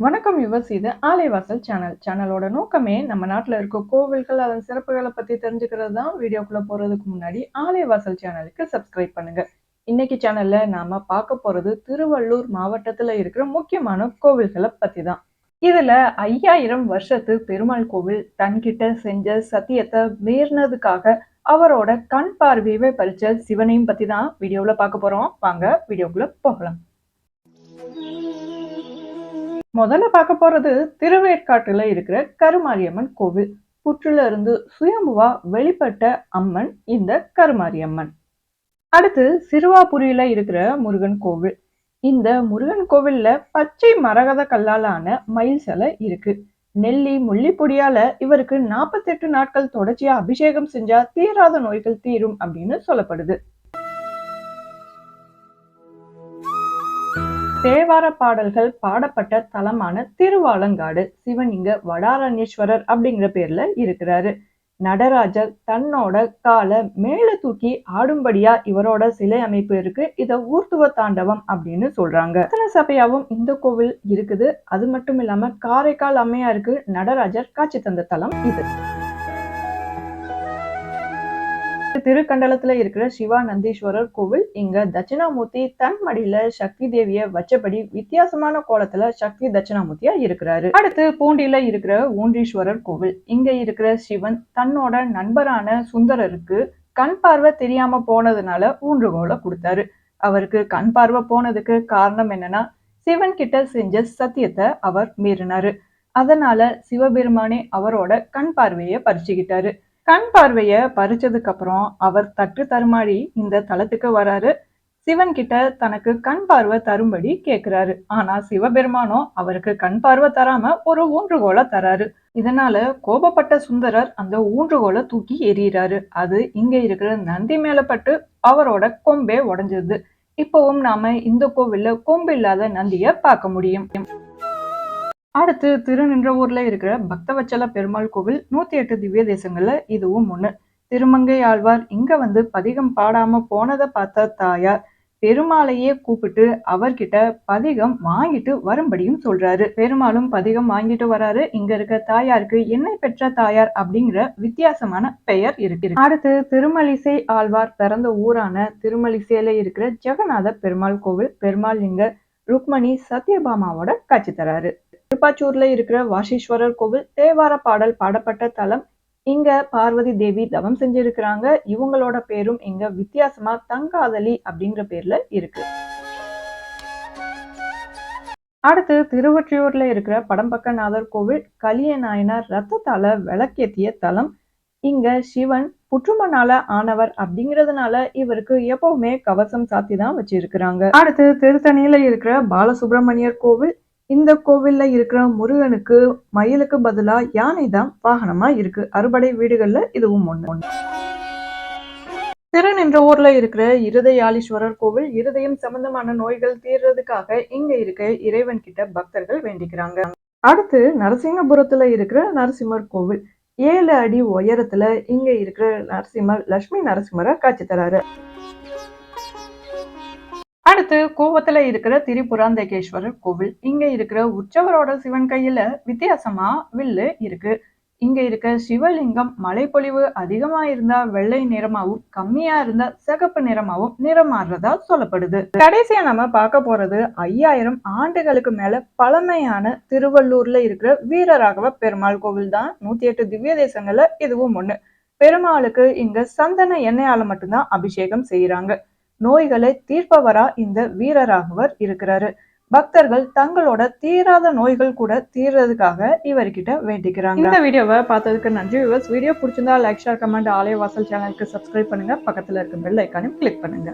வணக்கம் யுவர்ஸ், இது ஆலைவாசல் சேனலோட நோக்கமே நம்ம நாட்டில் இருக்க கோவில்கள் அதன் சிறப்புகளை பத்தி தெரிஞ்சுக்கிறது தான். வீடியோக்குள்ள போறதுக்கு முன்னாடி ஆலைவாசல் சேனலுக்கு சப்ஸ்கிரைப் பண்ணுங்க. இன்னைக்கு சேனல்ல நாம பார்க்க போறது திருவள்ளூர் மாவட்டத்துல இருக்கிற முக்கியமான கோவில்களை பத்தி தான். இதுல 5000 வருஷத்து பெருமாள் கோவில் தன்கிட்ட செஞ்ச சத்தியத்தை மீறினதுக்காக அவரோட கண் பார்வையை பறிச்ச சிவனையும் பத்தி தான் வீடியோல பார்க்க போறோம். வாங்க வீடியோக்குள்ள போகலாம். முதல்ல பார்க்க போறது திருவேற்காட்டுல இருக்கிற கருமாரியம்மன் கோவில். புற்றுல இருந்து சுயம்புவா வெளிப்பட்ட அம்மன் இந்த கருமாரியம்மன். அடுத்து சிறுவாபுரியில இருக்கிற முருகன் கோவில். இந்த முருகன் கோவில்ல பச்சை மரகத கல்லாலான மயில் சிலை இருக்கு. நெல்லி முள்ளிப்பொடியால இவருக்கு 48 நாட்கள் தொடர்ச்சியா அபிஷேகம் செஞ்சா தீராத நோய்கள் தீரும் அப்படின்னு சொல்லப்படுது. தேவார பாடல்கள் பாடப்பட்ட தலமான திருவாலங்காடு. சிவன் இங்க வடாரண்யேஸ்வரர் அப்படிங்கிற பேர்ல இருக்கிறாரு. நடராஜர் தன்னோட காலை மேல தூக்கி ஆடும்படியா இவரோட சிலை அமைப்பு இருக்கு. இத ஊர்த்துவ தாண்டவம் அப்படின்னு சொல்றாங்க. ரத்தன சபையாவும் இந்த கோவில் இருக்குது. அது மட்டும் இல்லாம காரைக்கால் அம்மையாருக்கு நடராஜர் காட்சி தந்த தலம் இது. திருக்கண்டலத்துல இருக்கிற சிவானந்தீஸ்வரர் கோவில். இங்க தட்சிணாமூர்த்தி தன் மடியில சக்தி தேவிய வச்சபடி வித்தியாசமான கோலத்துல சக்தி தட்சிணாமூர்த்தியா இருக்கிறாரு. அடுத்து பூண்டியில இருக்கிற ஊன்றீஸ்வரர் கோவில். இங்க இருக்கிற சிவன் தன்னோட நண்பரான சுந்தரருக்கு கண் பார்வை தெரியாம போனதுனால ஊன்றுகோலை கொடுத்தாரு. அவருக்கு கண் பார்வை போனதுக்கு காரணம் என்னன்னா, சிவன் கிட்ட செஞ்ச சத்தியத்தை அவர் மீறினாரு. அதனால சிவபெருமானே அவரோட கண் பார்வையை பறிச்சுக்கிட்டாரு. கண் பார்வைய பறிச்சதுக்கு அப்புறம் அவர் தட்டு தருமாறி இந்த தலத்துக்கு வராரு. சிவன் கிட்ட தனக்கு கண் பார்வை தரும்படி கேக்குறாரு. ஆனா சிவபெருமானோ அவருக்கு கண் பார்வை தராம ஒரு ஊன்றுகோலை தராரு. இதனால கோபப்பட்ட சுந்தரர் அந்த ஊன்றுகோலை தூக்கி எறிகிறாரு. அது இங்க இருக்கிற நந்தி மேல பட்டு அவரோட கொம்பே உடைஞ்சது. இப்பவும் நாம இந்த கோவில்ல கொம்பு இல்லாத நந்திய பார்க்க முடியும். அடுத்து திருநின்றவூர்ல இருக்கிற பக்தவச்சல பெருமாள் கோவில். 108 திவ்ய தேசங்கள்ல இதுவும் ஒண்ணு. திருமங்கை ஆழ்வார் இங்க வந்து பதிகம் பாடாம போனதை பார்த்த தாயார் பெருமாளையே கூப்பிட்டு அவர்கிட்ட பதிகம் வாங்கிட்டு வரும்படியும் சொல்றாரு. பெருமாளும் பதிகம் வாங்கிட்டு வராரு. இங்க இருக்க தாயாருக்கு என்னை பெற்ற தாயார் அப்படிங்கிற வித்தியாசமான பெயர் இருக்கு. அடுத்து திருமலிசை ஆழ்வார் பிறந்த ஊரான திருமலிசையில இருக்கிற ஜெகநாத பெருமாள் கோவில். பெருமாள் இங்க ருக்மணி சத்யபாமாவோட காட்சி தராரு. திருப்பாச்சூர்ல இருக்கிற வாசீஸ்வரர் கோவில். தேவார பாடல் பாடப்பட்ட தலம். இங்க பார்வதி தேவி தவம் செஞ்சிருக்கிறாங்க. இவங்களோட பேரும் இங்க வித்தியாசமா தங்காதலி அப்படிங்கிற பேர்ல இருக்கு. அடுத்து திருவொற்றியூர்ல இருக்கிற படம்பக்கநாதர் கோவில். கலிய நாயனார் ரத்தத்தால விளக்கேத்திய தலம். இங்க சிவன் புற்றுமனால ஆனவர் அப்படிங்கிறதுனால இவருக்கு எப்பவுமே கவசம் சாத்தி தான் வச்சிருக்கிறாங்க. அடுத்து திருத்தணியில இருக்கிற பாலசுப்பிரமணியர் கோவில். இந்த கோவில்ல இருக்கிற முருகனுக்கு மயிலுக்கு பதிலா யானை தான் வாகனமா இருக்கு. அறுபடை வீடுகள்ல இதுவும் ஒண்ணு. திருநின்றவூர்ல இருக்கிற இருதயாளீஸ்வரர் கோவில். இருதயம் சம்பந்தமான நோய்கள் தீர்றதுக்காக இங்க இருக்க இறைவன் கிட்ட பக்தர்கள் வேண்டிக்கிறாங்க. அடுத்து நரசிங்கபுரத்துல இருக்கிற நரசிம்மர் கோவில். 7 அடி உயரத்துல இங்க இருக்கிற நரசிம்மர் லட்சுமி நரசிம்மரை காட்சி தராரு. அடுத்து கோவத்துல இருக்கிற திரிபுராந்தகேஸ்வரர் கோவில். இங்க இருக்கிற உற்சவரோட சிவன் கையில வித்தியாசமா வில்லு இருக்கு. இங்க இருக்க சிவலிங்கம் மழைப்பொழிவு அதிகமா இருந்தா வெள்ளை நிறமாவும் கம்மியா இருந்தா சிகப்பு நிறமாவும் நிறம் மாறுறதா சொல்லப்படுது. கடைசியா நம்ம பார்க்க போறது 5000 ஆண்டுகளுக்கு மேல பழமையான திருவள்ளூர்ல இருக்கிற வீரராகவ பெருமாள் கோவில் தான். 108 திவ்ய தேசங்கள்ல இதுவும் ஒண்ணு. பெருமாளுக்கு இங்க சந்தன எண்ணெயால மட்டும்தான் அபிஷேகம் செய்யறாங்க. நோய்களை தீர்ப்பவரா இந்த வீரராகவர் இருக்கிறாரு. பக்தர்கள் தங்களோட தீராத நோய்கள் கூட தீர்றதுக்காக இவர்கிட்ட வேண்டிக்கிறாங்க. இந்த வீடியோவை பார்த்ததுக்கு நன்றி வியூவர்ஸ். வீடியோ பிடிச்சிருந்தா லைக், ஷேர், கமெண்ட். ஆலயவாசல் சேனலுக்கு சப்ஸ்கிரைப் பண்ணுங்க. பக்கத்துல இருக்க பெல் ஐக்கானையும் கிளிக் பண்ணுங்க.